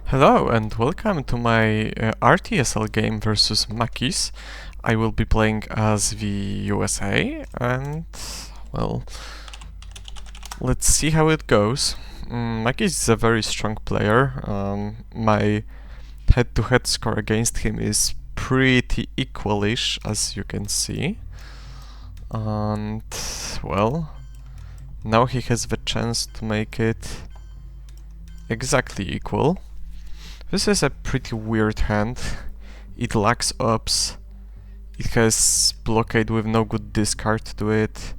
Hello and welcome to my RTSL game versus Makis. I will be playing as the USA and, well, let's see how it goes. Makis is a very strong player. My head-to-head score against him is pretty equalish, as you can see. And, well, now he has the chance to make it exactly equal. This is a pretty weird hand. It lacks ups. It has blockade with no good discard to it,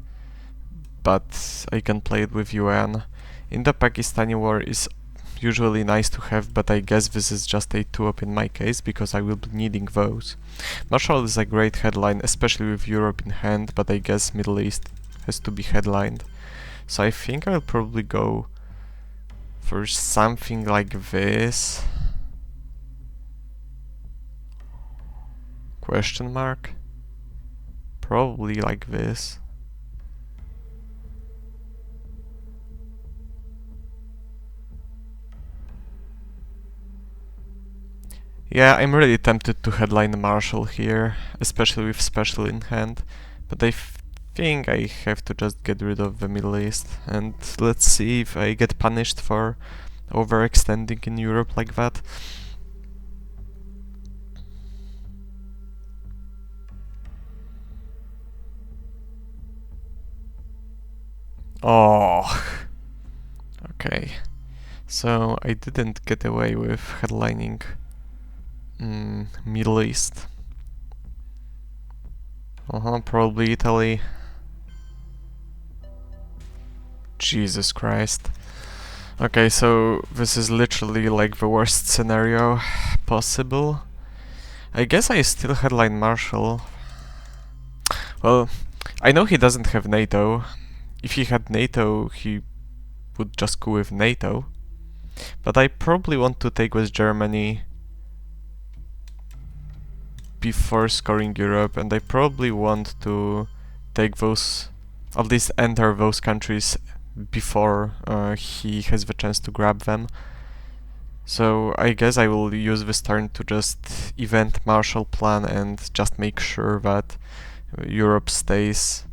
but I can play it with UN. In the Pakistani war is usually nice to have, but I guess this is just a 2-up in my case, because I will be needing those. Marshall is a great headline, especially with Europe in hand, but I guess Middle East has to be headlined. So I think I'll probably go for something like this. Question mark? Probably like this. Yeah, I'm really tempted to headline Marshall here, especially with special in hand, but I think I have to just get rid of the Middle East, and let's see if I get punished for overextending in Europe like that. Oh, okay. So I didn't get away with headlining Middle East. Probably Italy. Jesus Christ. Okay, so this is literally like the worst scenario possible. I guess I still headline Marshall. Well, I know he doesn't have NATO. If he had NATO, he would just go with NATO. But I probably want to take with Germany before scoring Europe, and I probably want to take those, at least enter those countries before he has the chance to grab them. So I guess I will use this turn to just event Marshall Plan and just make sure that Europe stays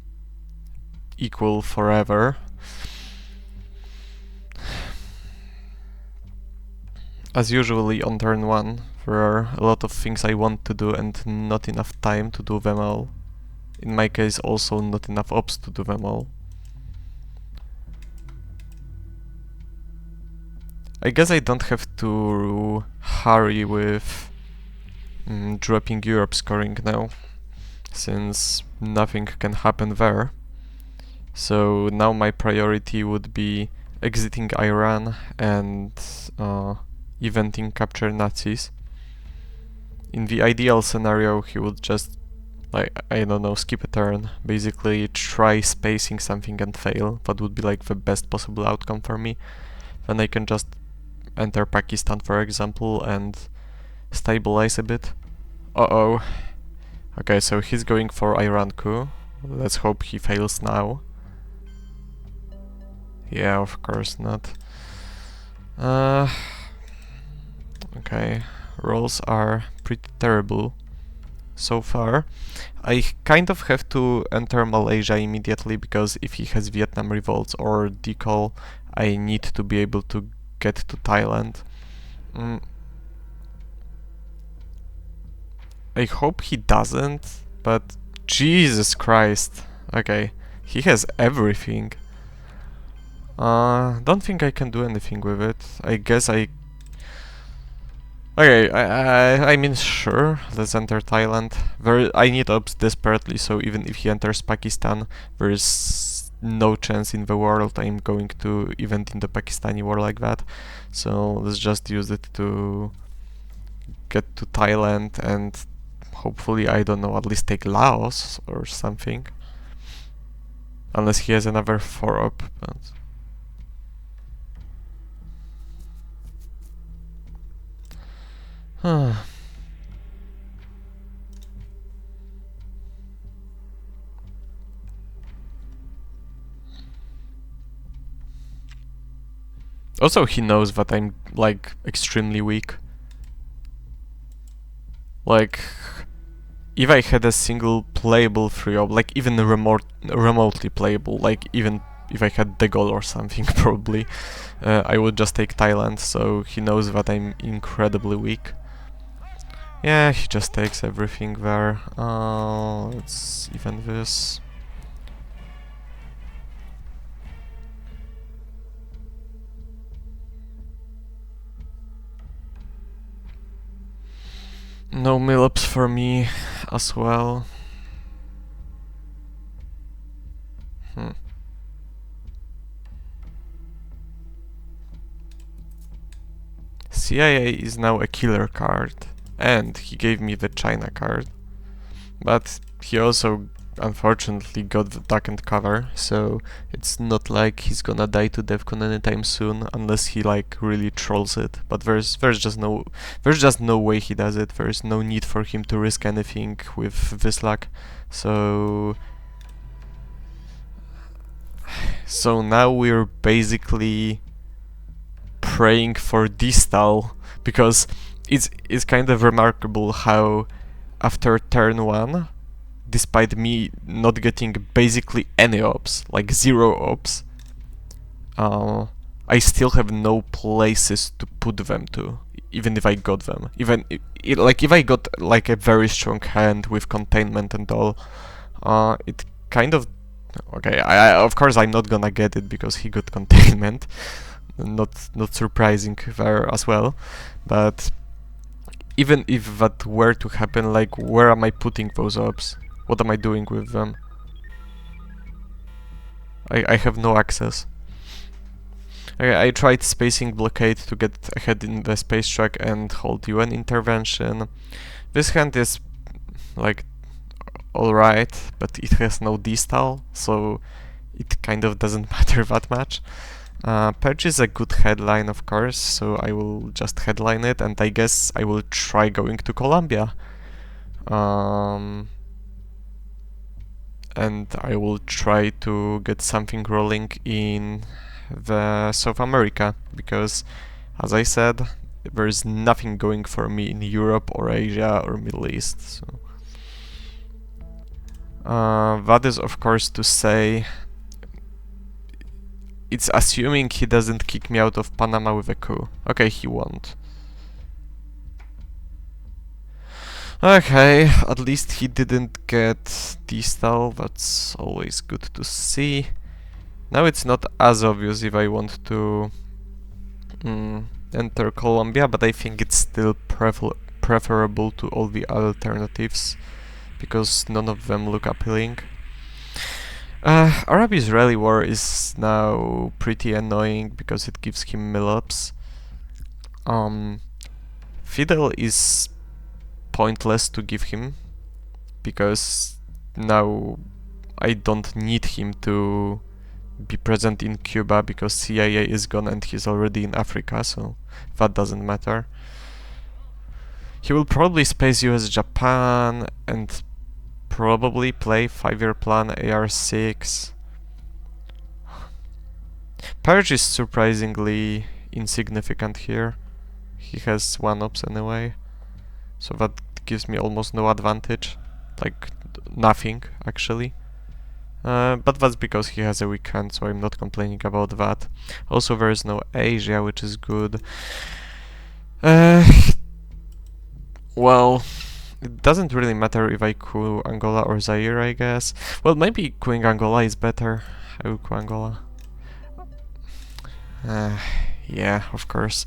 equal forever. As usually on turn 1, there are a lot of things I want to do and not enough time to do them all. In my case also not enough ops to do them all. I guess I don't have to hurry with dropping Europe scoring now, since nothing can happen there. So now my priority would be exiting Iran and eventing capture Nazis. In the ideal scenario, he would just, like, I don't know, skip a turn, basically try spacing something and fail. That would be like the best possible outcome for me. Then I can just enter Pakistan, for example, and stabilize a bit. Uh-oh. Okay, so he's going for Iran coup. Let's hope he fails now. Yeah, of course not. Okay, rolls are pretty terrible so far. I kind of have to enter Malaysia immediately, because if he has Vietnam revolts or decall, I need to be able to get to Thailand. I hope he doesn't, but Jesus Christ. Okay, he has everything. Don't think I can do anything with it. I guess I... Okay, I mean, sure, let's enter Thailand. I need ops desperately, so even if he enters Pakistan, there is no chance in the world I'm going to event in the Pakistani war like that. So let's just use it to get to Thailand and hopefully, I don't know, at least take Laos or something. Unless he has another 4-up, but... Also, he knows that I'm, like, extremely weak. Like, if I had a single playable free op, like even a remotely playable, like even if I had the goal or something, probably, I would just take Thailand, so he knows that I'm incredibly weak. Yeah, he just takes everything there. Let's even this. No mill-ups for me as well. CIA is now a killer card, and he gave me the China card. But he also unfortunately got the duck and cover, so it's not like he's gonna die to DevCon anytime soon unless he like really trolls it. But there's just no way he does it. There's no need for him to risk anything with this luck. So now we're basically praying for distal, because it's kind of remarkable how after turn 1, despite me not getting basically any ops, like 0 ops, I still have no places to put them to, even if I got them. Even like if I got like a very strong hand with containment and all, it kind of okay. I of course I'm not gonna get it because he got containment. Not surprising there as well, but even if that were to happen, like where am I putting those ops? What am I doing with them? I have no access. I tried spacing blockade to get ahead in the space track and hold UN intervention. This hand is like alright, but it has no distal, so it kind of doesn't matter that much. Purge is a good headline, of course, so I will just headline it, and I guess I will try going to Colombia. And I will try to get something rolling in the South America, because, as I said, there's nothing going for me in Europe or Asia or Middle East. So that is, of course, to say, it's assuming he doesn't kick me out of Panama with a coup. Okay, he won't. Okay, at least he didn't get distal, that's always good to see. Now it's not as obvious if I want to enter Colombia, but I think it's still preferable to all the alternatives, because none of them look appealing. Arab-Israeli war is now pretty annoying because it gives him mill-ups. Fidel is pointless to give him, because now I don't need him to be present in Cuba because CIA is gone and he's already in Africa, so that doesn't matter. He will probably space US Japan and probably play 5-year plan AR6. Purge is surprisingly insignificant here. He has 1 ops anyway, so that gives me almost no advantage, like nothing actually. But that's because he has a weak hand, so I'm not complaining about that. Also, there is no Asia, which is good. Well, it doesn't really matter if I coup Angola or Zaire, I guess. Well, maybe queuing Angola is better. I will coup Angola. Yeah, of course.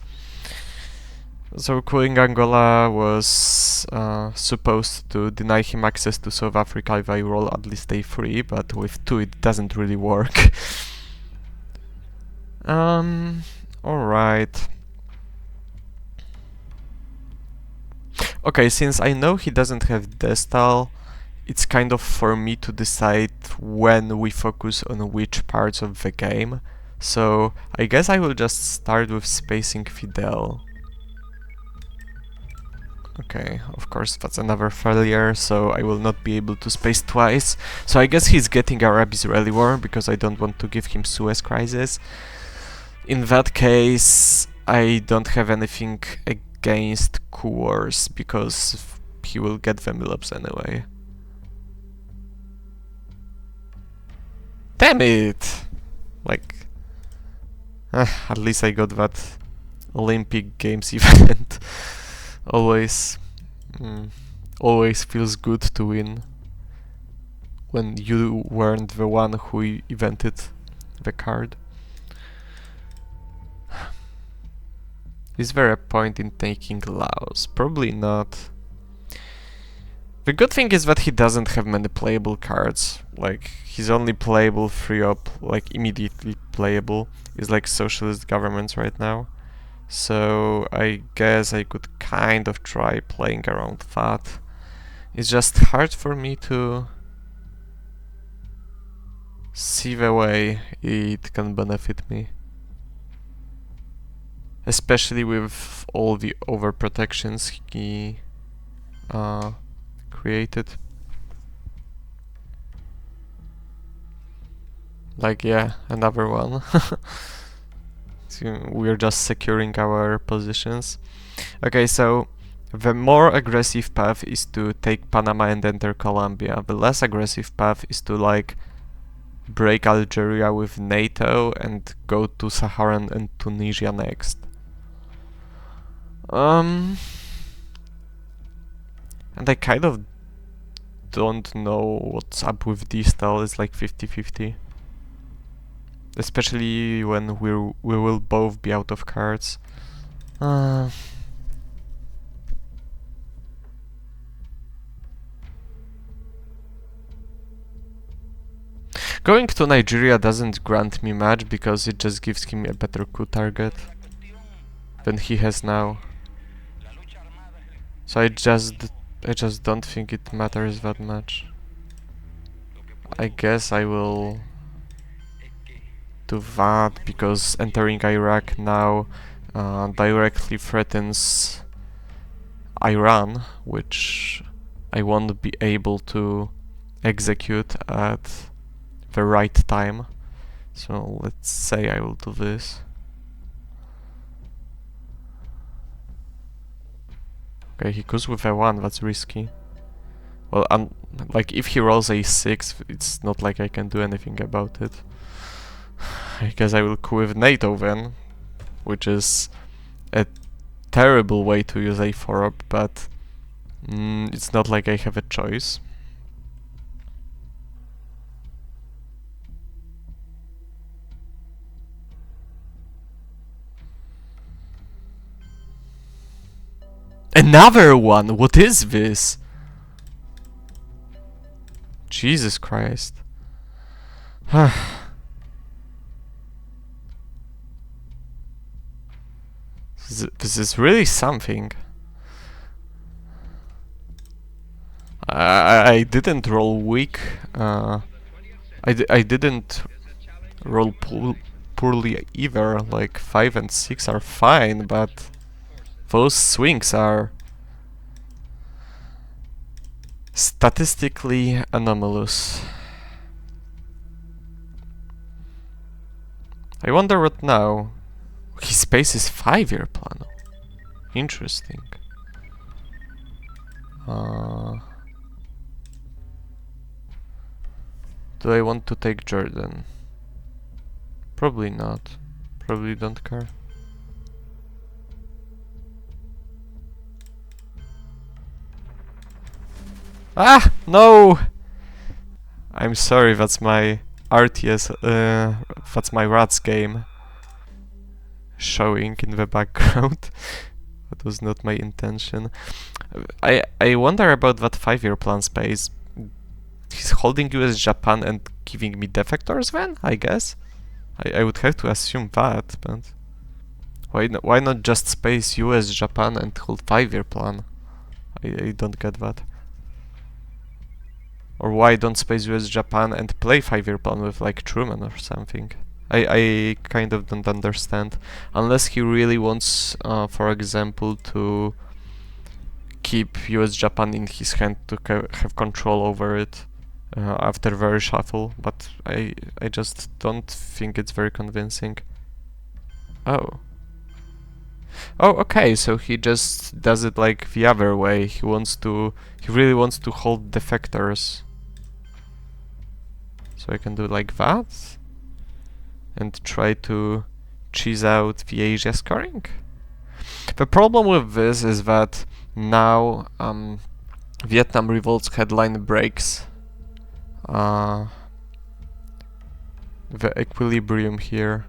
So queuing Angola was supposed to deny him access to South Africa if I roll at least a3, but with 2 it doesn't really work. Alright. Okay, since I know he doesn't have Destal, it's kind of for me to decide when we focus on which parts of the game. So I guess I will just start with spacing Fidel. Okay, of course that's another failure, so I will not be able to space twice. So I guess he's getting Arab-Israeli war, because I don't want to give him Suez Crisis. In that case, I don't have anything against Coors because he will get the Milops anyway. Damn it! Like, at least I got that Olympic Games event. Always, always feels good to win when you weren't the one who invented the card. Is there a point in taking Laos? Probably not. The good thing is that he doesn't have many playable cards. Like, he's only playable 3-up, like immediately playable, is like socialist governments right now. So I guess I could kind of try playing around that. It's just hard for me to see the way it can benefit me. Especially with all the overprotections he created. Like, yeah, another one. So we're just securing our positions. Okay, so the more aggressive path is to take Panama and enter Colombia. The less aggressive path is to like break Algeria with NATO and go to Saharan and Tunisia next. And I kind of don't know what's up with D-Style. It's like 50-50. Especially when we will both be out of cards. Going to Nigeria doesn't grant me much because it just gives him a better coup target than he has now. So I just don't think it matters that much. I guess I will do that because entering Iraq now directly threatens Iran, which I won't be able to execute at the right time. So let's say I will do this. Okay, he goes with a1, that's risky. Well, like if he rolls a6, it's not like I can do anything about it. I guess I will coup with NATO then, which is a terrible way to use a 4-up, but it's not like I have a choice. Another one! What is this? Jesus Christ. This is really something. I didn't roll weak. I didn't roll poorly either. Like 5 and 6 are fine, but those swings are statistically anomalous. I wonder what now. His space is 5-year plan. Interesting. Do I want to take Jordan? Probably not. Probably don't care. Ah! No! I'm sorry, that's my that's my rats game showing in the background. That was not my intention. I wonder about that 5-year plan space. He's holding US Japan and giving me defectors then, I guess? I would have to assume that, but why not just space US Japan and hold 5-year plan? I don't get that. Or why don't space US Japan and play 5-year plan with like Truman or something? I kind of don't understand. Unless he really wants, for example, to keep US Japan in his hand to have control over it after the reshuffle, but I just don't think it's very convincing. Oh. Oh, okay, so he just does it like the other way. He really wants to hold defectors. So I can do like that and try to cheese out the Asia scoring. The problem with this is that now Vietnam Revolt's headline breaks the equilibrium here.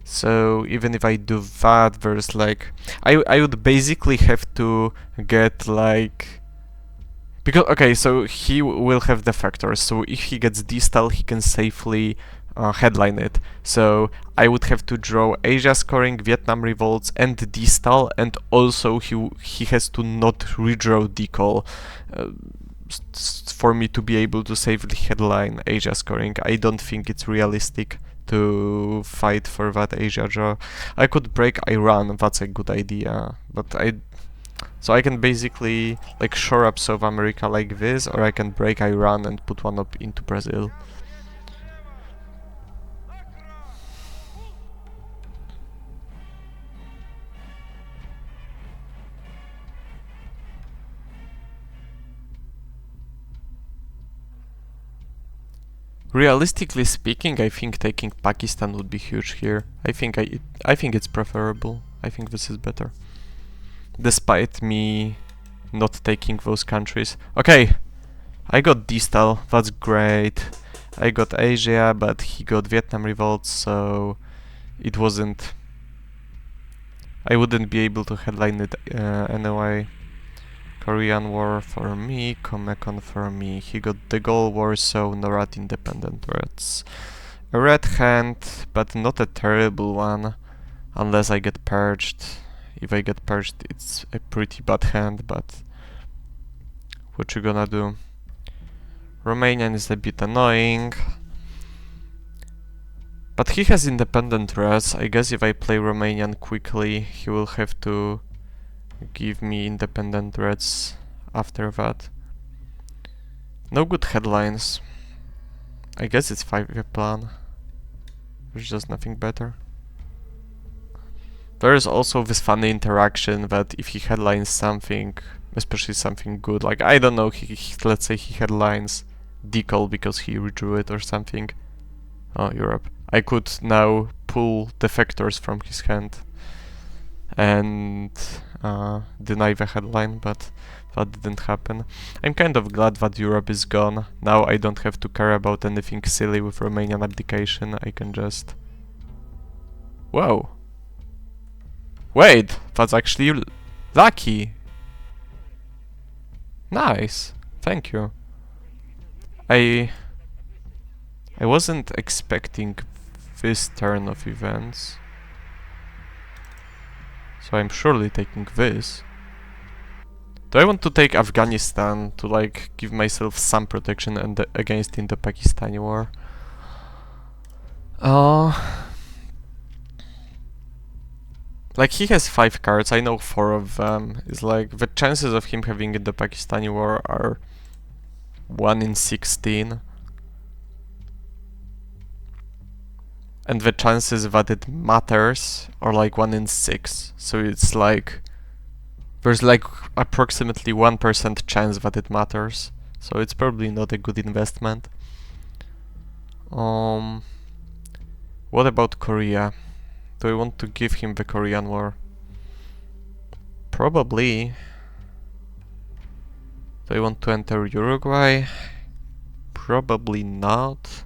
So even if I do that, there's like I would basically have to get like, because okay, so he will have defectors. So if he gets distal, he can safely headline it. So I would have to draw Asia scoring, Vietnam Revolts, and distal, and also he has to not redraw decol. For me to be able to safely headline Asia scoring. I don't think it's realistic to fight for that Asia draw. I could break Iran, that's a good idea, but so I can basically like shore up South America like this, or I can break Iran and put one up into Brazil. Realistically speaking, I think taking Pakistan would be huge here. I think it's preferable. I think this is better. Despite me not taking those countries. Okay, I got distal, that's great. I got Asia, but he got Vietnam Revolt, so it wasn't... I wouldn't be able to headline it anyway. Korean War for me, Comecon for me. He got the Gulf War, so no rat independent rats. A red hand, but not a terrible one, unless I get purged. If I get purged, it's a pretty bad hand, but what you gonna do? Romanian is a bit annoying, but he has independent rats. I guess if I play Romanian quickly, he will have to give me independent rats after that. No good headlines. I guess it's 5-year plan. There's just nothing better. There is also this funny interaction that if he headlines something, especially something good, like I don't know, let's say he headlines Decol because he redrew it or something. Oh, Europe. I could now pull defectors from his hand and deny the headline, but that didn't happen. I'm kind of glad that Europe is gone. Now I don't have to care about anything silly with Romanian abdication. I can just... Whoa! Wait! That's actually lucky! Nice! Thank you. I wasn't expecting this turn of events. So I'm surely taking this. Do I want to take Afghanistan to like give myself some protection and against in the Pakistani war? Like he has 5 cards, I know 4 of them. It's like the chances of him having in the Pakistani war are 1 in 16. And the chances that it matters are like 1 in 6. So it's like... There's like approximately 1% chance that it matters. So it's probably not a good investment. What about Korea? Do I want to give him the Korean War? Probably. Do I want to enter Uruguay? Probably not.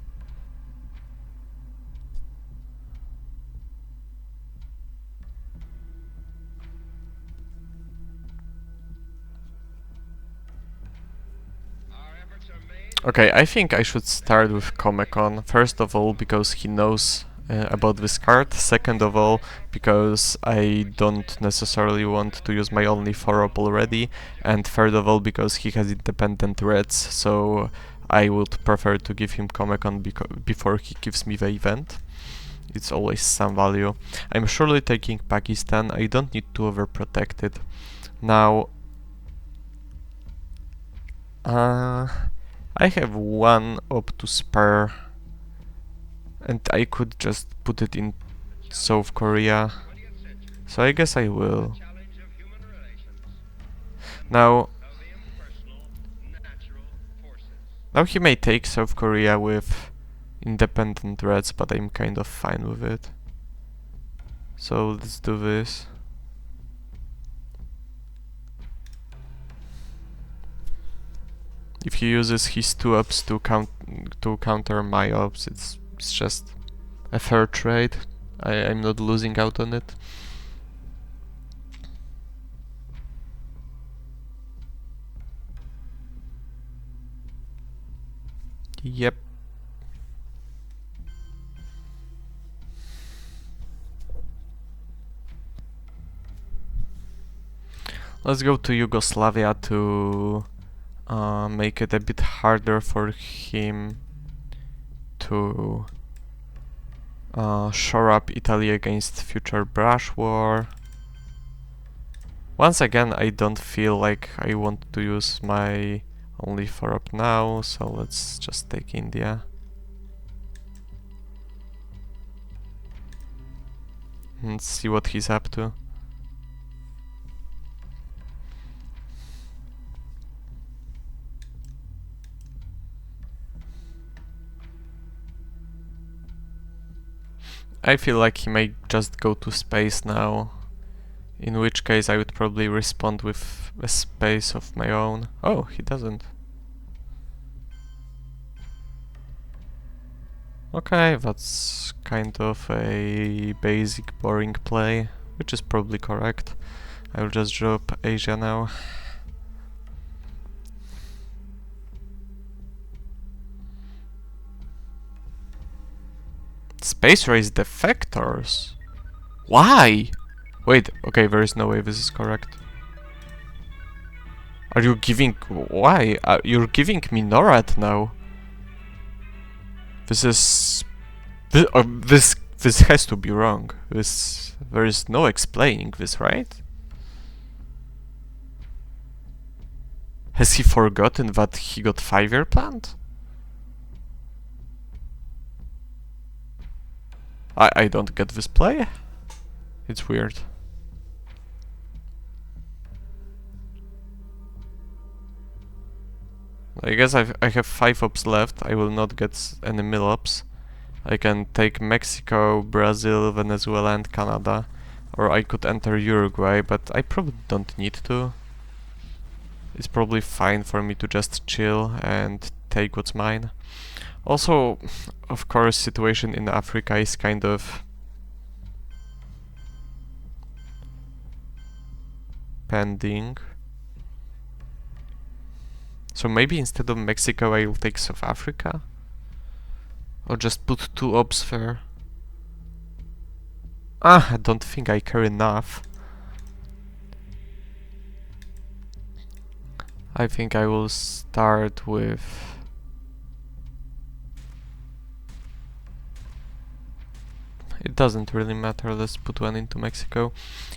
Okay, I think I should start with Comecon. First of all, because he knows about this card. Second of all, because I don't necessarily want to use my only 4-up already. And third of all, because he has independent reds, so I would prefer to give him Comecon before he gives me the event. It's always some value. I'm surely taking Pakistan. I don't need to overprotect it. Now... I have 1 up to spare, and I could just put it in South Korea. So I guess I will. Now, now he may take South Korea with independent threats, but I'm kind of fine with it. So let's do this. If he uses his 2 ops to counter my ops, it's just a fair trade. I'm not losing out on it. Yep. Let's go to Yugoslavia to make it a bit harder for him to shore up Italy against future brush war. Once again, I don't feel like I want to use my only 4 up now, so let's just take India. And see what he's up to. I feel like he may just go to space now, in which case I would probably respond with a space of my own. Oh, he doesn't. Okay, that's kind of a basic boring play, which is probably correct. I will just drop Asia now. Space race defectors? Why? Wait, okay, there is no way this is correct. Are you giving... Why? You're giving me NORAD now. This is... This has to be wrong. There is no explaining this, right? Has he forgotten that he got 5-year planned? I don't get this play. It's weird. I guess I have 5 ops left. I will not get any mill ops. I can take Mexico, Brazil, Venezuela and Canada. Or I could enter Uruguay, but I probably don't need to. It's probably fine for me to just chill and take what's mine. Also, of course, situation in Africa is kind of pending. So maybe instead of Mexico I will take South Africa? Or just put 2 ops there? I don't think I care enough. I think I will start with... It doesn't really matter, let's put 1 into Mexico.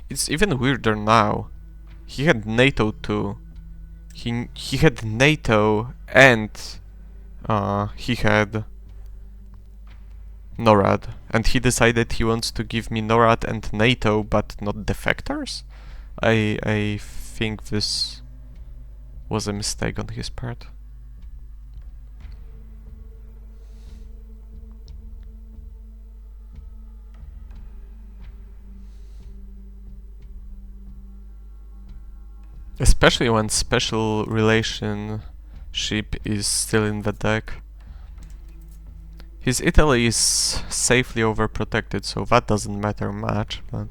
It's even weirder now. He had NATO too. He had NATO and he had NORAD. And he decided he wants to give me NORAD and NATO but not defectors? I think this was a mistake on his part. Especially when special relationship is still in the deck. His Italy is safely overprotected, so that doesn't matter much, but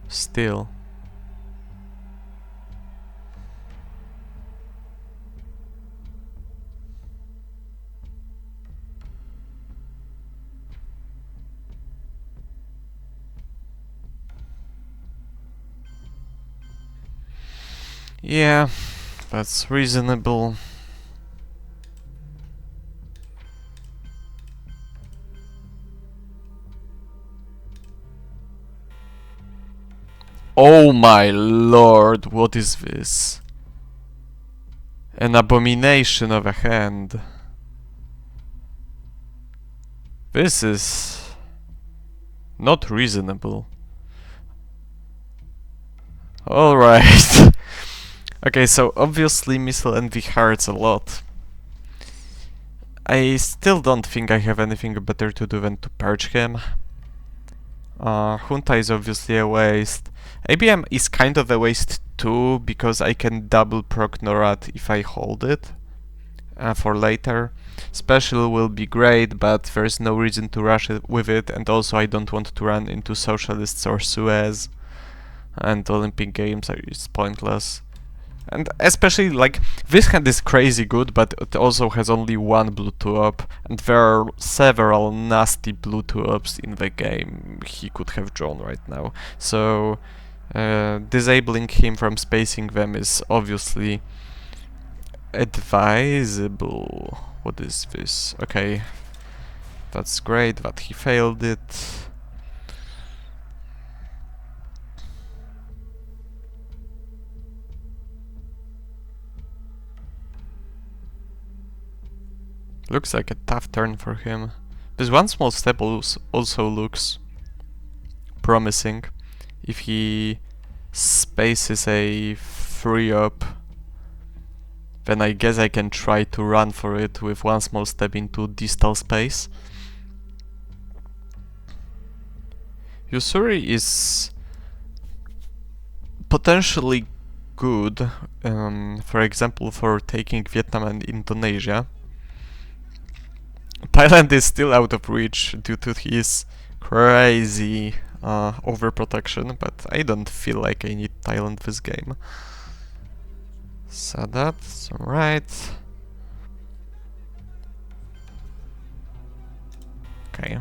still. Yeah, that's reasonable. Oh my lord, what is this? An abomination of a hand. This is... Not reasonable. Alright. Okay, so obviously Missile Envy hurts a lot. I still don't think I have anything better to do than to purge him. Junta is obviously a waste. ABM is kind of a waste too, because I can double proc NORAD if I hold it for later. Special will be great, but there's no reason to rush it with it, and also I don't want to run into Socialists or Suez, and Olympic Games is pointless. And especially, like, this hand is crazy good, but it also has only one blue 2-up, and there are several nasty blue 2-ups in the game he could have drawn right now. So, disabling him from spacing them is obviously advisable. What is this? Okay, that's great that he failed it. Looks like a tough turn for him. This one small step also looks promising. If he spaces a 3-up, then I guess I can try to run for it with one small step into distal space. Usuri is potentially good, for example, for taking Vietnam and Indonesia. Thailand is still out of reach due to his crazy overprotection, but I don't feel like I need Thailand this game. So that's alright. Okay.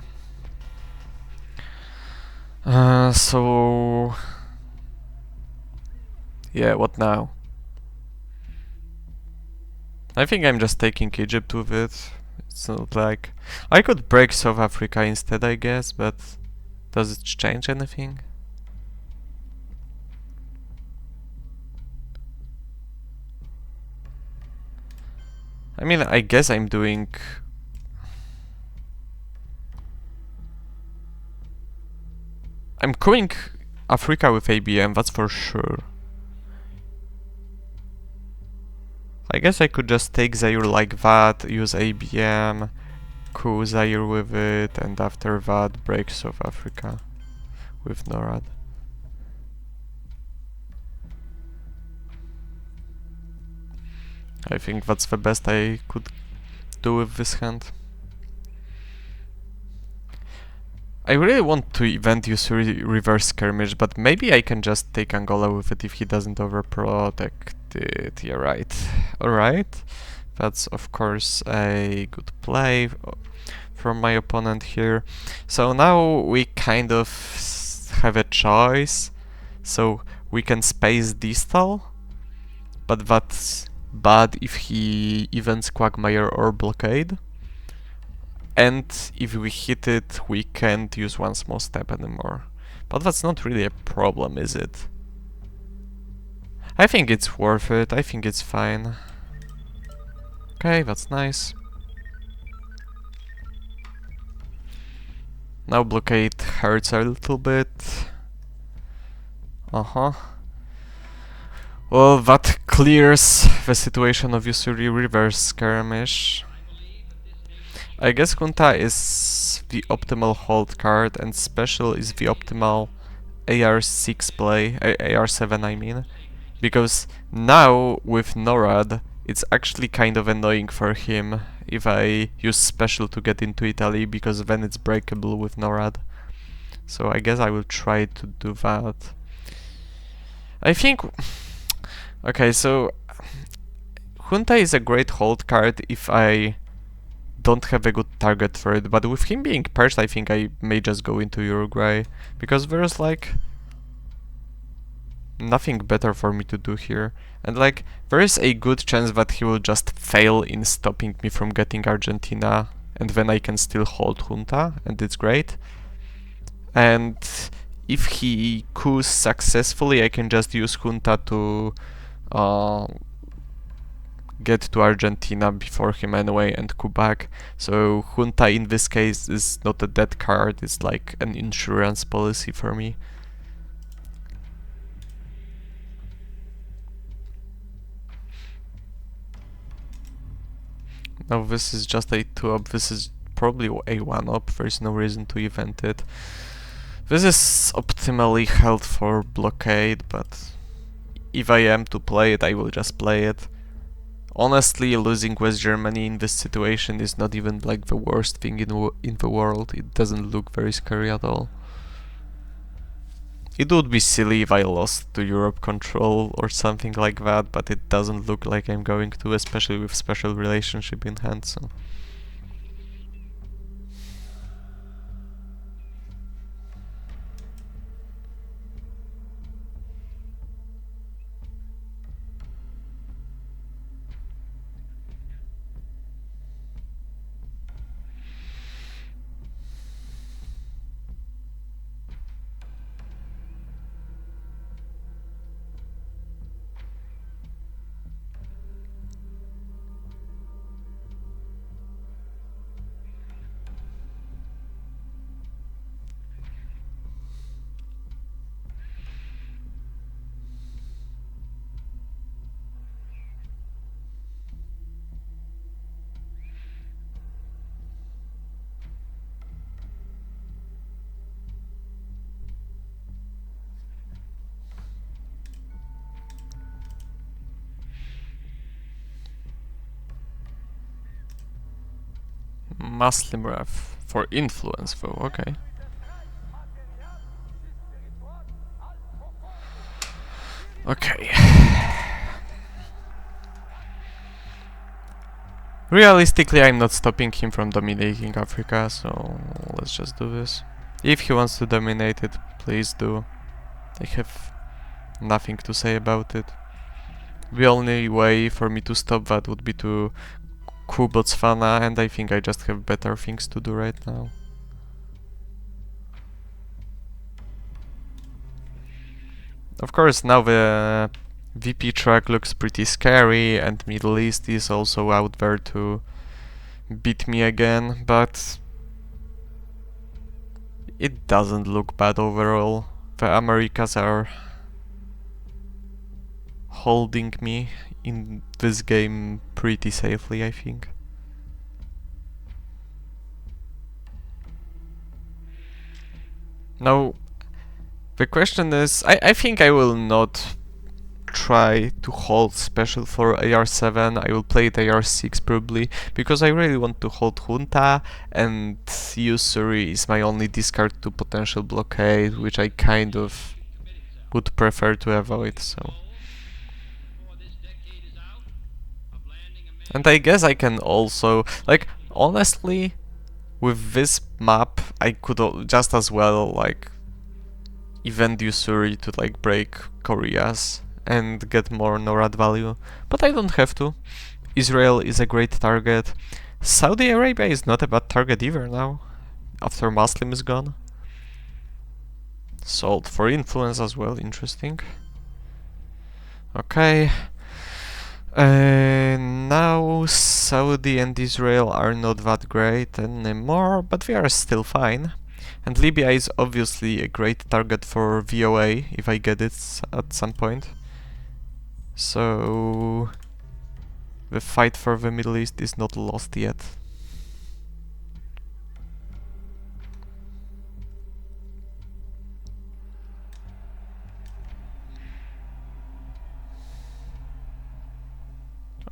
So... yeah, what now? I think I'm just taking Egypt with it. It's not like... I could break South Africa instead, I guess, but... does it change anything? I mean, I guess I'm doing... I'm going Africa with ABM, that's for sure. I guess I could just take Zaire like that, use ABM, coup Zaire with it, and after that break South Africa with NORAD. I think that's the best I could do with this hand. I really want to event use reverse skirmish, but maybe I can just take Angola with it if he doesn't overprotect it. Yeah, right. Alright. That's of course a good play from my opponent here. So now we kind of have a choice. So we can space distal, but that's bad if he events Quagmire or Blockade. And if we hit it, we can't use one small step anymore. But that's not really a problem, is it? I think it's worth it, I think it's fine. Okay, that's nice. Now Blockade hurts a little bit. Well, that clears the situation of Usuri reverse skirmish. I guess Junta is the optimal hold card and Special is the optimal AR6 play, AR7 I mean, because now with NORAD it's actually kind of annoying for him if I use Special to get into Italy, because then it's breakable with NORAD. So I guess I will try to do that. I think... okay, so Junta is a great hold card if I don't have a good target for it, but with him being purged, I think I may just go into Uruguay, because there's like nothing better for me to do here, and like there is a good chance that he will just fail in stopping me from getting Argentina, and then I can still hold Junta, and it's great. And if he coups successfully, I can just use Junta to get to Argentina before him anyway and coup back. So junta in this case is not a dead card, it's like an insurance policy for me. Now this is just a 2-up, this is probably a 1-up, there's no reason to event it. This is optimally held for blockade, but if I am to play it, I will just play it. Honestly, losing West Germany in this situation is not even like the worst thing in the world. It doesn't look very scary at all. It would be silly if I lost to Europe control or something like that, but it doesn't look like I'm going to, especially with special relationship in hand, so... Muslim ref for influence though, okay. Okay. Realistically, I'm not stopping him from dominating Africa, so let's just do this. If he wants to dominate it, please do. I have nothing to say about it. The only way for me to stop that would be to coup Botswana, and I think I just have better things to do right now. Of course, now the VP track looks pretty scary, and Middle East is also out there to beat me again, but it doesn't look bad overall. The Americas are holding me in this game pretty safely, I think. Now, the question is, I think I will not try to hold special for AR7, I will play it AR6 probably, because I really want to hold Junta, and Usury is my only discard to potential blockade, which I kind of would prefer to avoid, so... And I guess I can also, like, honestly, with this map, I could just as well, like, event Usury to, like, break Koreas and get more NORAD value, but I don't have to. Israel is a great target. Saudi Arabia is not a bad target either now, after Muslim is gone. Sold for influence as well, interesting. Okay. Now Saudi and Israel are not that great anymore, but they are still fine. And Libya is obviously a great target for VOA, if I get it at some point. So the fight for the Middle East is not lost yet.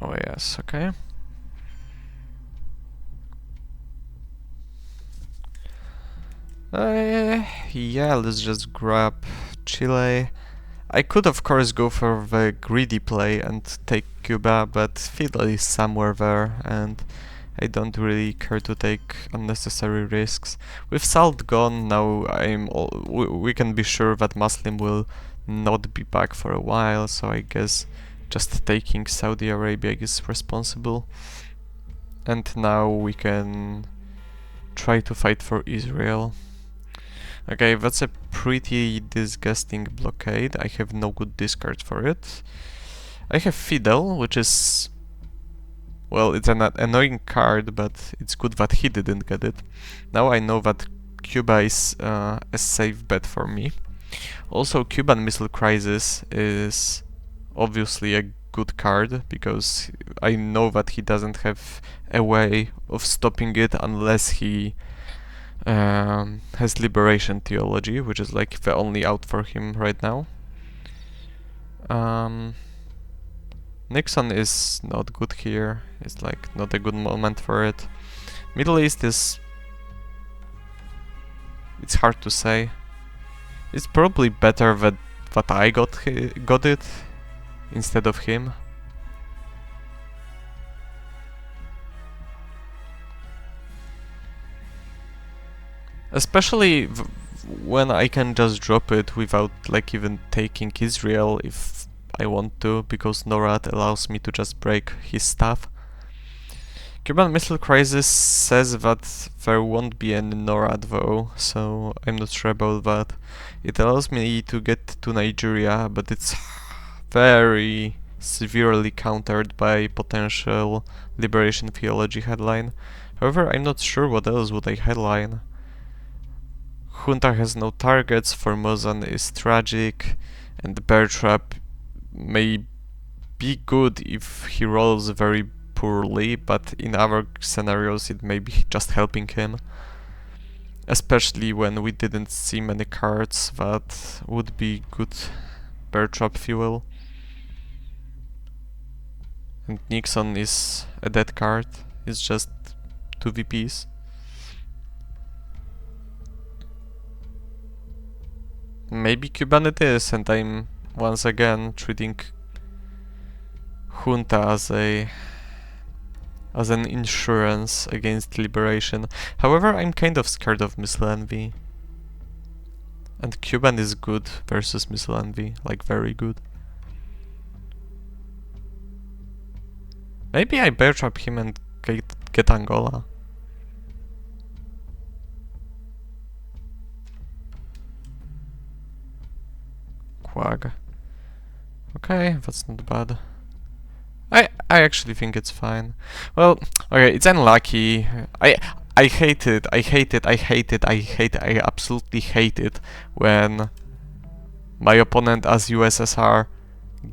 Oh yes, okay. Yeah, let's just grab Chile. I could of course go for the greedy play and take Cuba, but Fidel is somewhere there, and I don't really care to take unnecessary risks. With Salt gone now, we can be sure that Muslim will not be back for a while, so I guess just taking Saudi Arabia is responsible. And now we can try to fight for Israel. Okay, that's a pretty disgusting blockade. I have no good discard for it. I have Fidel, which is well, it's an annoying card, but it's good that he didn't get it. Now I know that Cuba is a safe bet for me. Also, Cuban Missile Crisis is obviously a good card, because I know that he doesn't have a way of stopping it unless he has Liberation Theology, which is like the only out for him right now. Nixon is not good here. It's like not a good moment for it. Middle East is... it's hard to say. It's probably better that I got it instead of him. Especially when I can just drop it without like even taking Israel if I want to, because NORAD allows me to just break his stuff. Cuban Missile Crisis says that there won't be any NORAD though, so I'm not sure about that. It allows me to get to Nigeria, but it's very severely countered by potential Liberation Theology headline. However, I'm not sure what else would I headline. Junta has no targets, Formosan is tragic, and the Bear Trap may be good if he rolls very poorly, but in other scenarios it may be just helping him. Especially when we didn't see many cards that would be good Bear Trap fuel. And Nixon is a dead card, it's just 2 VPs. Maybe Cuban it is, and I'm once again treating Junta as an insurance against Liberation. However, I'm kind of scared of Missile Envy. And Cuban is good versus Missile Envy, like very good. Maybe I bear trap him and get Angola. Quag. Okay, that's not bad. I actually think it's fine. Well, okay, it's unlucky. I hate it. I absolutely hate it when my opponent as USSR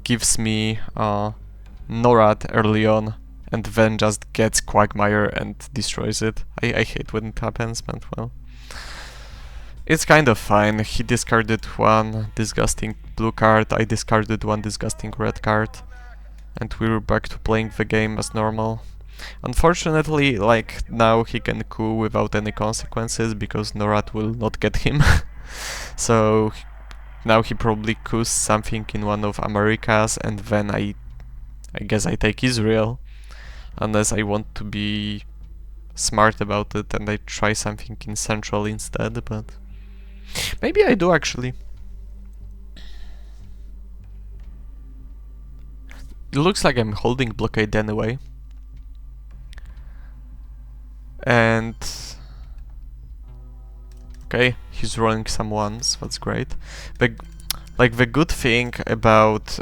gives me NORAD early on and then just gets Quagmire and destroys it. I hate when it happens, but well. It's kind of fine. He discarded one disgusting blue card, I discarded one disgusting red card, and we're back to playing the game as normal. Unfortunately, like, now he can coup without any consequences because NORAD will not get him. So now he probably coups something in one of Americas, and then I guess I take Israel, unless I want to be smart about it and I try something in Central instead, but maybe I do actually. It looks like I'm holding blockade anyway. And okay, he's rolling some ones, that's great. The good thing about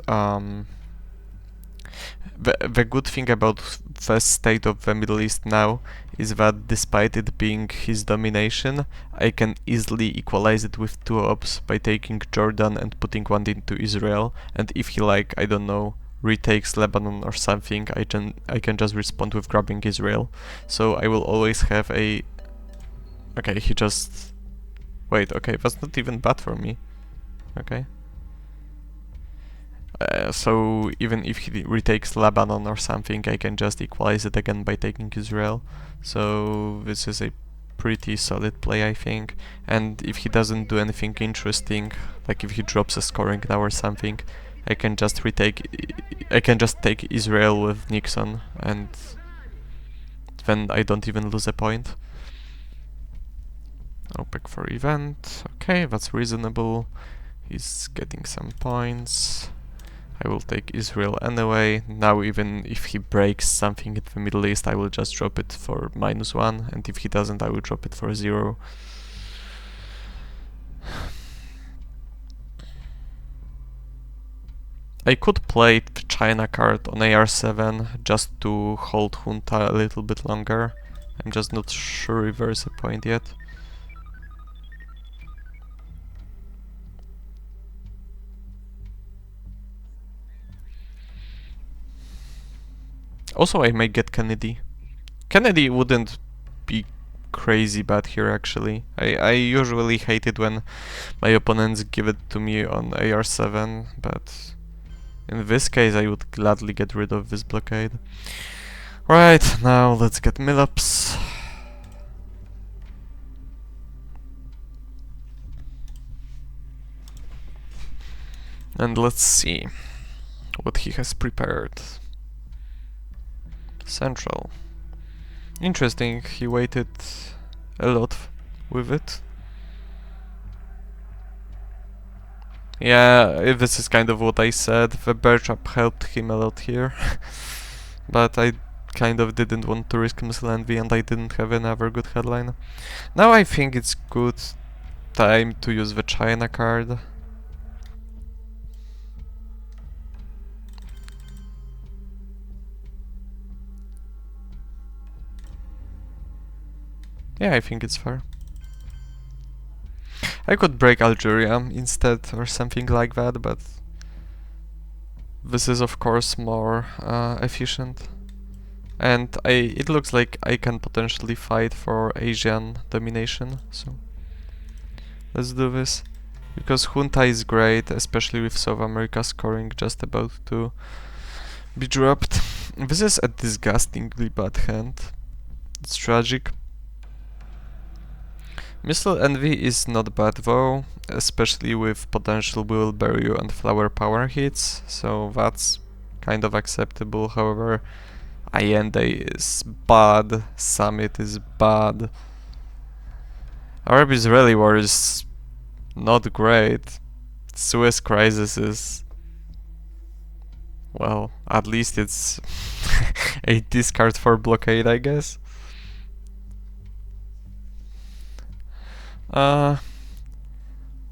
the good thing about the state of the Middle East now is that despite it being his domination, I can easily equalize it with 2 ops by taking Jordan and putting one into Israel, and if he, like, I don't know, retakes Lebanon or something, I can just respond with grabbing Israel. So I will always have a... Okay, he just... Wait, okay, that's not even bad for me. Okay. So even if he retakes Lebanon or something, I can just equalize it again by taking Israel. So this is a pretty solid play, I think. And if he doesn't do anything interesting, like if he drops a scoring now or something, I can just take Israel with Nixon, and then I don't even lose a point. OPEC for event. Okay, that's reasonable. He's getting some points. I will take Israel anyway. Now even if he breaks something in the Middle East, I will just drop it for -1, and if he doesn't, I will drop it for 0. I could play China card on AR7 just to hold Junta a little bit longer. I'm just not sure if there's a point yet. Also, I may get Kennedy. Kennedy wouldn't be crazy bad here, actually. I usually hate it when my opponents give it to me on AR7, but in this case I would gladly get rid of this blockade. Right, now let's get mill-ups. And let's see what he has prepared. Central. Interesting, he waited a lot with it. Yeah, this is kind of what I said, the bear trap helped him a lot here. But I kind of didn't want to risk Missile Envy and I didn't have another good headline. Now I think it's good time to use the China card. Yeah, I think it's fair. I could break Algeria instead or something like that, but this is of course more efficient. And it looks like I can potentially fight for Asian domination, so let's do this. Because Junta is great, especially with South America scoring just about to be dropped. This is a disgustingly bad hand. It's tragic. Missile Envy is not bad though, especially with potential We Will Bury You and Flower Power hits, so that's kind of acceptable. However, Allende is bad, Summit is bad. Arab Israeli War is not great. Suez Crisis is... well, at least it's a discard for blockade, I guess.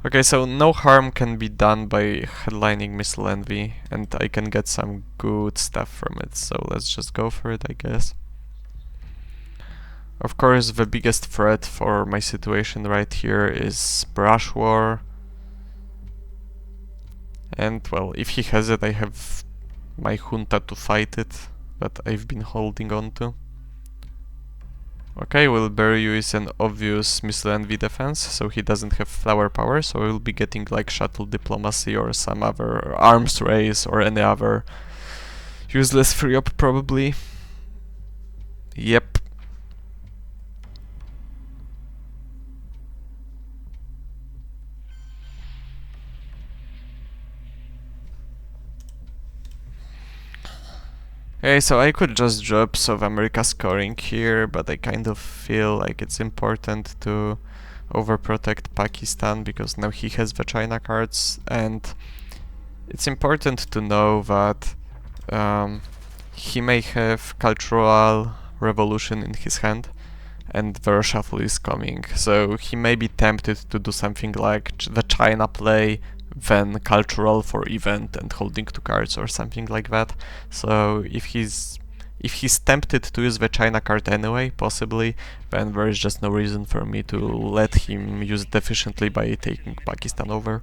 Okay, so no harm can be done by headlining Missile Envy, and I can get some good stuff from it, so let's just go for it, I guess. Of course, the biggest threat for my situation right here is Brush War. And, well, if he has it, I have my Junta to fight it, that I've been holding on to. Okay, Will Bury You is an obvious Missile Envy defense, so he doesn't have Flower Power, so I will be getting like Shuttle Diplomacy or some other Arms Race or any other useless free up probably. Yep. Okay, so I could just drop South America scoring here, but I kind of feel like it's important to overprotect Pakistan because now he has the China cards, and it's important to know that he may have Cultural Revolution in his hand and the reshuffle is coming, so he may be tempted to do something like the China play, then cultural for event and holding 2 cards or something like that. So if he's tempted to use the China card anyway, possibly, then there is just no reason for me to let him use it efficiently by taking Pakistan over.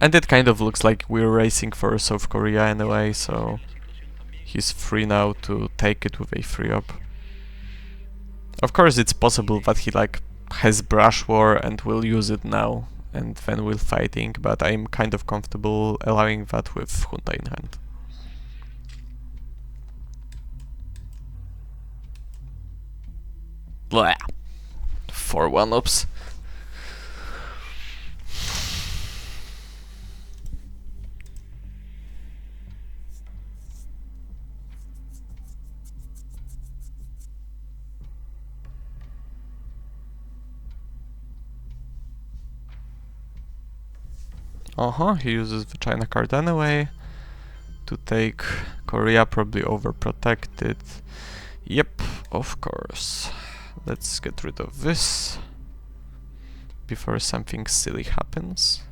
And it kind of looks like we're racing for South Korea anyway, so he's free now to take it with a free up. Of course it's possible that he like has Brush War and will use it now and then we'll fighting, but I'm kind of comfortable allowing that with Junta in hand. Blah. 4 1-ups. He uses the China card anyway to take Korea, probably overprotected. Yep, of course. Let's get rid of this before something silly happens.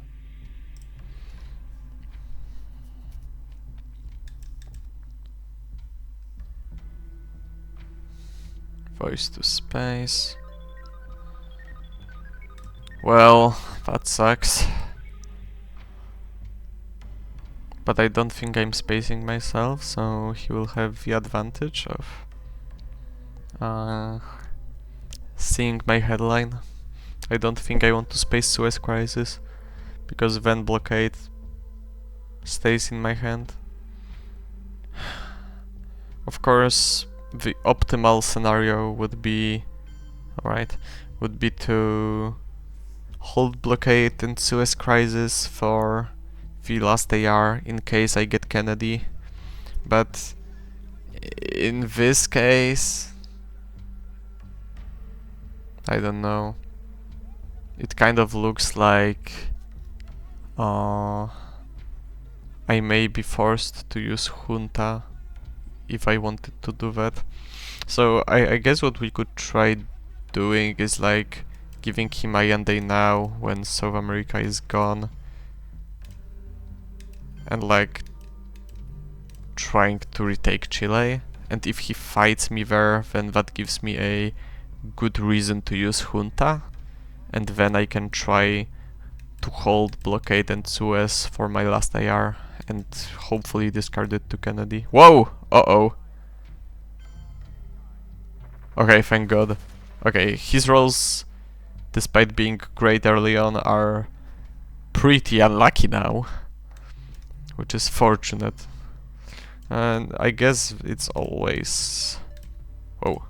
Voice to space. Well, that sucks. But I don't think I'm spacing myself, so he will have the advantage of seeing my headline. I don't think I want to space Suez Crisis, because then blockade stays in my hand. Of course, the optimal scenario would be to hold blockade and Suez Crisis for the last AR in case I get Kennedy, but in this case, I don't know. It kind of looks like I may be forced to use Junta if I wanted to do that. So I guess what we could try doing is like giving him Allende now when South America is gone, and like trying to retake Chile, and if he fights me there, then that gives me a good reason to use Junta, and then I can try to hold blockade and Suez for my last AR and hopefully discard it to Kennedy. Whoa! Uh-oh. Okay, thank God. Okay, his rolls, despite being great early on, are pretty unlucky now, which is fortunate. And I guess it's always... Whoa.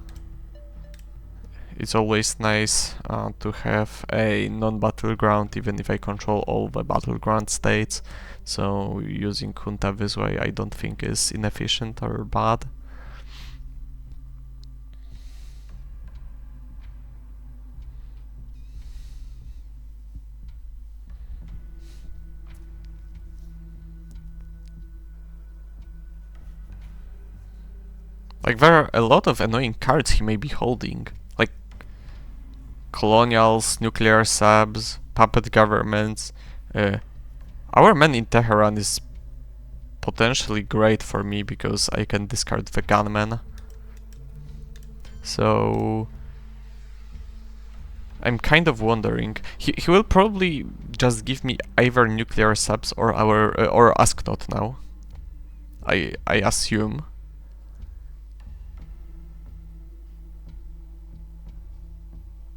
It's always nice to have a non-battleground, even if I control all the battleground states. So using Junta this way I don't think is inefficient or bad. Like, there are a lot of annoying cards he may be holding. Like colonials, nuclear subs, puppet governments. Our man in Tehran is potentially great for me because I can discard the gunman. So I'm kind of wondering. He will probably just give me either nuclear subs or or Asknot now. I assume.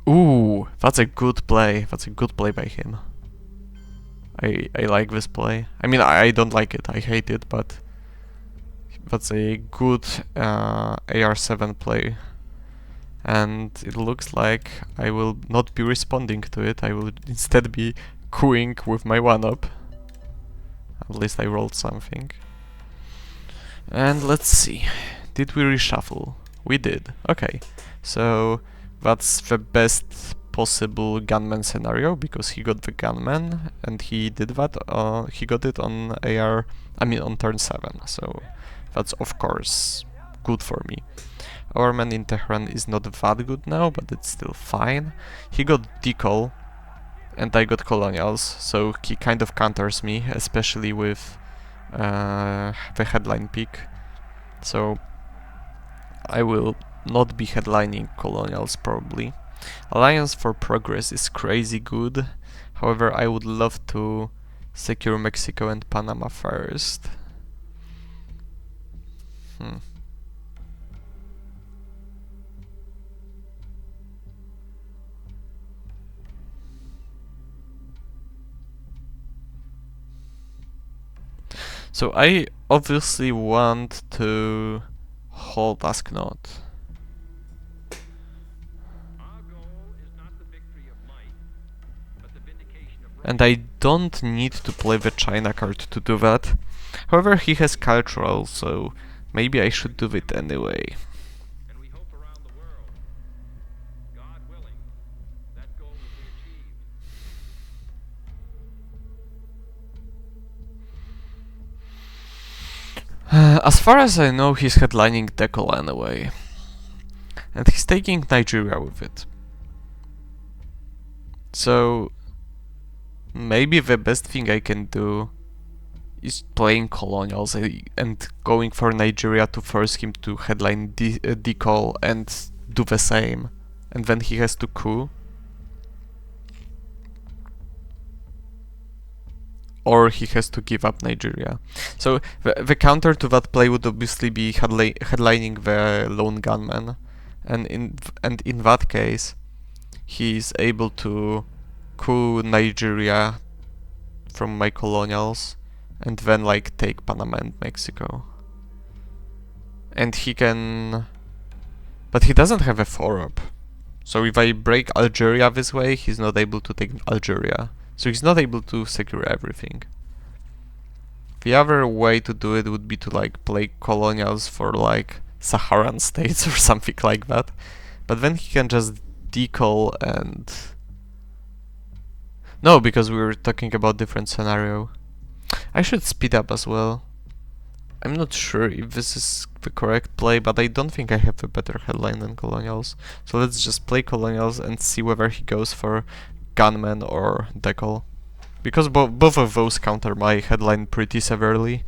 Ooh, that's a good play. That's a good play by him. I like this play. I mean, I don't like it. I hate it, but that's a good AR7 play. And it looks like I will not be responding to it. I will instead be cooing with my 1-up. At least I rolled something. And let's see. Did we reshuffle? We did. Okay. So that's the best possible gunman scenario because he got the gunman and he did that. He got it on on turn 7. So that's of course good for me. Our man in Tehran is not that good now, but it's still fine. He got decol and I got colonials, so he kind of counters me, especially with the headline pick. So I will not be headlining colonials probably. Alliance for Progress is crazy good. However, I would love to secure Mexico and Panama first. So I obviously want to hold Asknot. And I don't need to play the China card to do that. However, he has cultural, so maybe I should do it anyway. As far as I know, he's headlining Decol anyway. And he's taking Nigeria with it. So maybe the best thing I can do is playing colonials and going for Nigeria to force him to headline Decol and do the same, and then he has to coup. Or he has to give up Nigeria. So the counter to that play would obviously be headlining the lone gunman, and in that case, he's able to coup Nigeria from my colonials, and then like take Panama and Mexico. And he can, but he doesn't have a 4-up. So if I break Algeria this way, he's not able to take Algeria. So he's not able to secure everything. The other way to do it would be to like play colonials for like Saharan states or something like that. But then he can just decall and... No, because we were talking about different scenario. I should speed up as well. I'm not sure if this is the correct play, but I don't think I have a better headline than colonials. So let's just play colonials and see whether he goes for gunman or decal. Because both of those counter my headline pretty severely.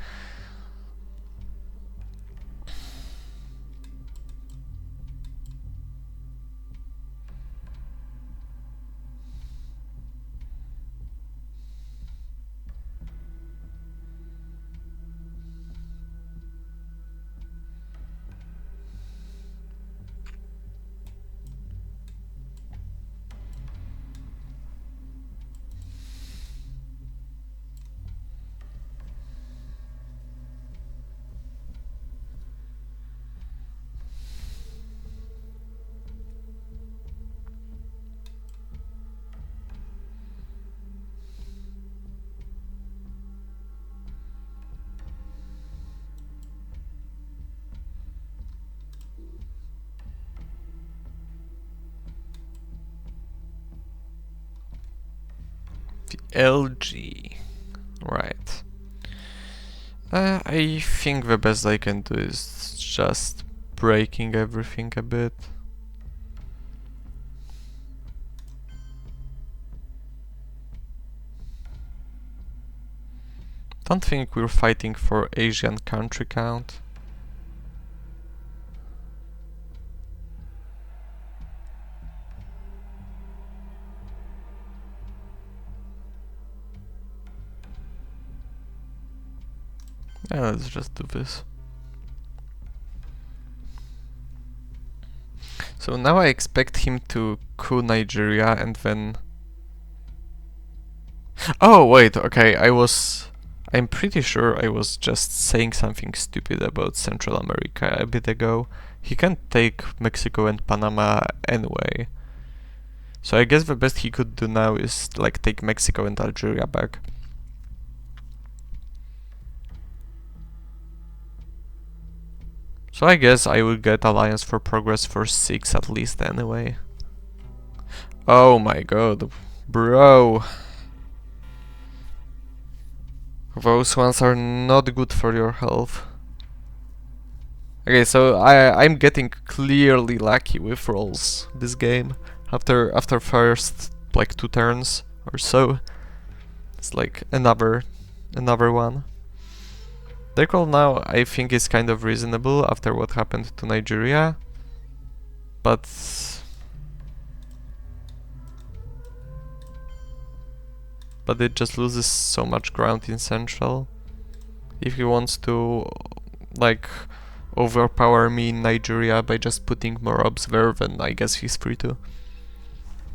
LG. Right. I think the best I can do is just breaking everything a bit. Don't think we're fighting for Asian country count. Yeah, let's just do this. So now I expect him to coup Nigeria and then... Oh wait, okay, I'm pretty sure I was just saying something stupid about Central America a bit ago. He can't take Mexico and Panama anyway. So I guess the best he could do now is like take Mexico and Algeria back. So I guess I will get Alliance for Progress for 6 at least anyway. Oh my god, bro. Those ones are not good for your health. Okay, so I'm getting clearly lucky with rolls this game. After first like 2 turns or so. It's like another one. Their call now I think is kind of reasonable after what happened to Nigeria. But it just loses so much ground in Central. If he wants to like overpower me in Nigeria by just putting more obs there, then I guess he's free to.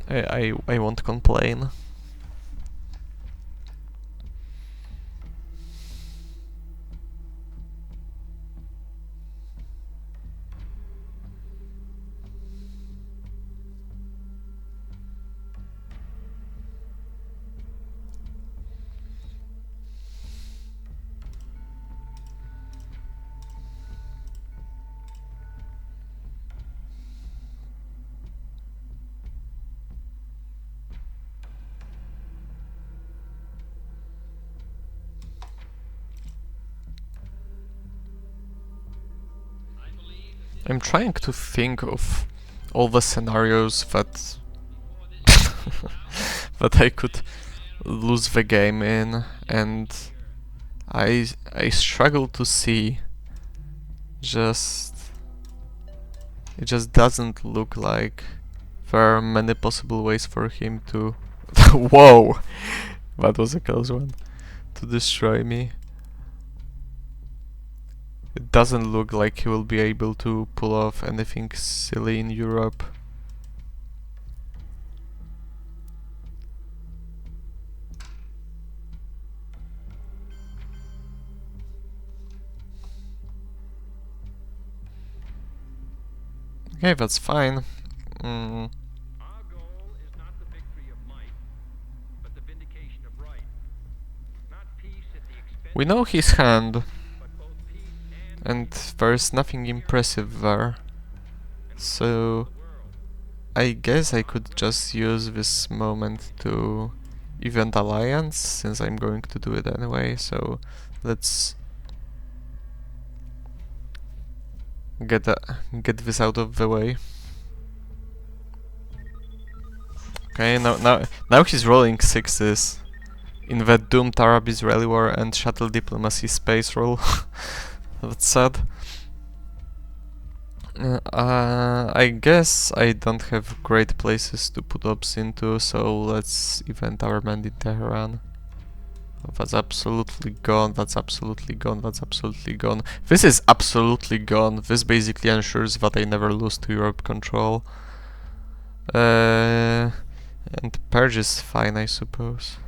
I won't complain. I'm trying to think of all the scenarios that that I could lose the game in, and I struggle to see just It just doesn't look like there are many possible ways for him to... Whoa! That was a close one. To destroy me. It doesn't look like he will be able to pull off anything silly in Europe. Okay, that's fine. Mm. Our goal is not the victory of might, but the vindication of right. Not peace at the expense We know his hand, but both peace and right. there's nothing impressive there. So I guess I could just use this moment to event alliance, since I'm going to do it anyway, so let's get this out of the way. Okay, now he's rolling sixes in that doomed Arab-Israeli war and shuttle diplomacy space roll. That's sad. I guess I don't have great places to put ops into, so let's event our man in Tehran. That's absolutely gone, that's absolutely gone, that's absolutely gone. This is absolutely gone. This basically ensures that I never lose to Europe control. And Purge is fine, I suppose.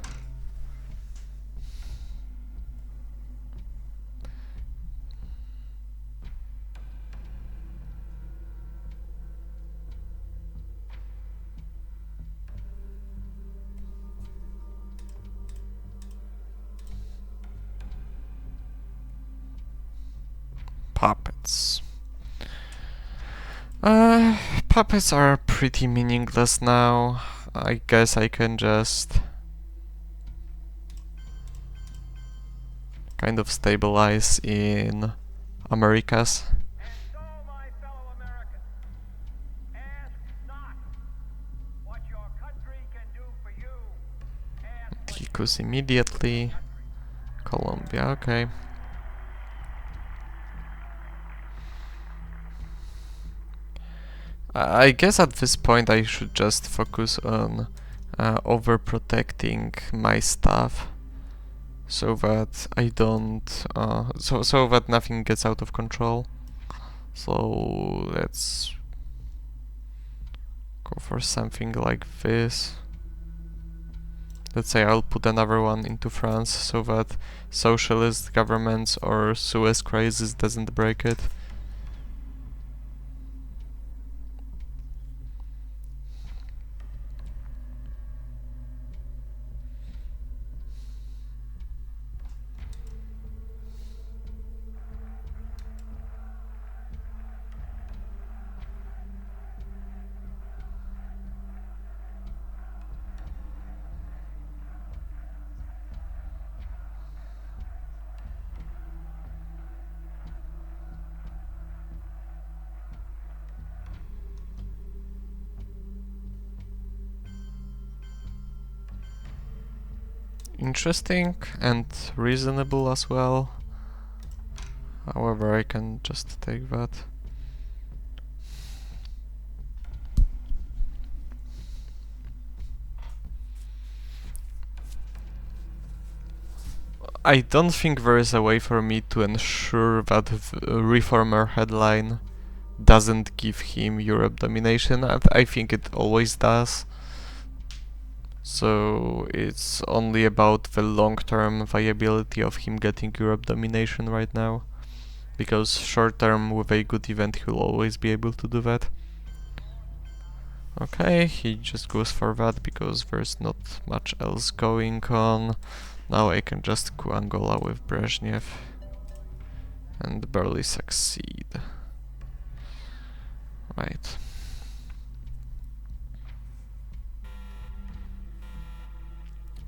Puppets. Puppets are pretty meaningless now. I guess I can just kind of stabilize in Americas. And so, my fellow Americans, ask not what your country can do for you. Ask what you Ticus can do immediately. for your country. Colombia, okay. I guess at this point I should just focus on overprotecting my stuff, so that I don't, so that nothing gets out of control. So let's go for something like this. Let's say I'll put another one into France, so that socialist governments or Suez crisis doesn't break it. Interesting and reasonable as well. However, I can just take that. I don't think there is a way for me to ensure that the Reformer headline doesn't give him Europe domination. I think it always does. So it's only about the long-term viability of him getting Europe domination right now. Because short-term, with a good event, he'll always be able to do that. Okay, he just goes for that because there's not much else going on. Now I can just coup Angola with Brezhnev and barely succeed. Right.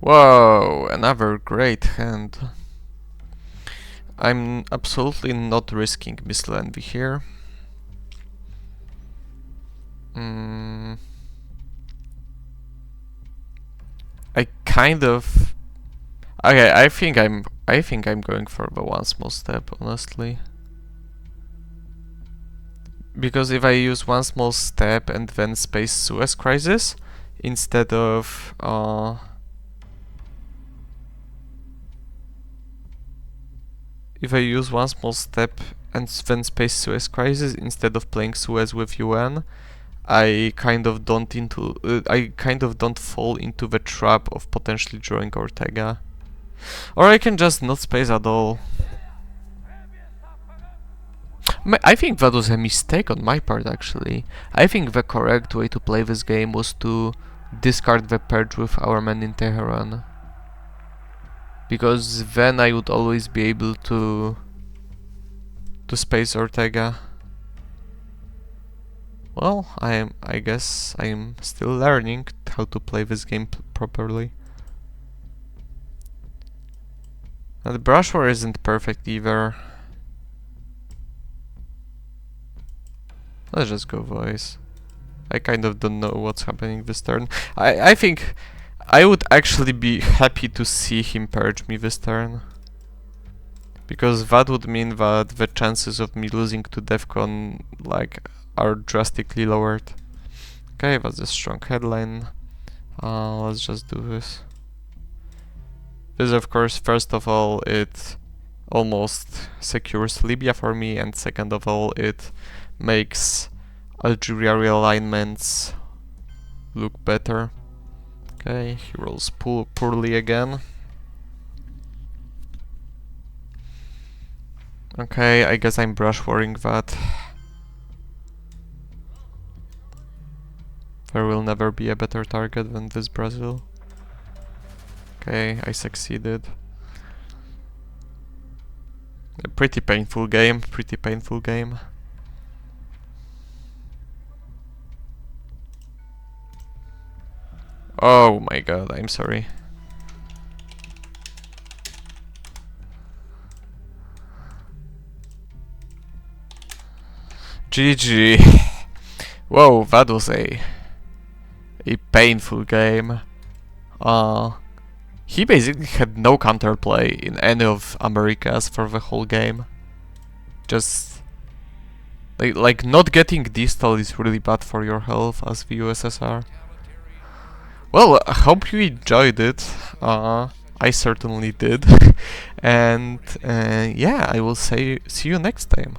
Whoa, another great hand. I'm absolutely not risking missile envy here. I kind of... Okay, I think I'm going for the one small step, honestly. Because if I use one small step and then space Suez Crisis instead of if I use one small step and then space Suez Crisis instead of playing Suez with UN, I kind of don't fall into the trap of potentially drawing Ortega. Or I can just not space at all. I think that was a mistake on my part, actually. I think the correct way to play this game was to discard the purge with our man in Tehran. Because then I would always be able to space Ortega. Well, I guess I'm still learning how to play this game properly. And the brush war isn't perfect either. Let's just go voice. I kind of don't know what's happening this turn. I think I would actually be happy to see him purge me this turn. Because that would mean that the chances of me losing to Defcon are drastically lowered. Okay, that's a strong headline. Let's just do this. This, of course, first of all, it almost secures Libya for me, and second of all, it makes Algeria realignments look better. Okay, he rolls poorly again. Okay, I guess I'm brush warring that. There will never be a better target than this Brazil. Okay, I succeeded. A pretty painful game, Oh my god, I'm sorry. GG. Whoa, that was a painful game. He basically had no counterplay in any of Americas for the whole game. Just like not getting distal is really bad for your health as the USSR. Well, I hope you enjoyed it. I certainly did. And yeah, I will see you next time.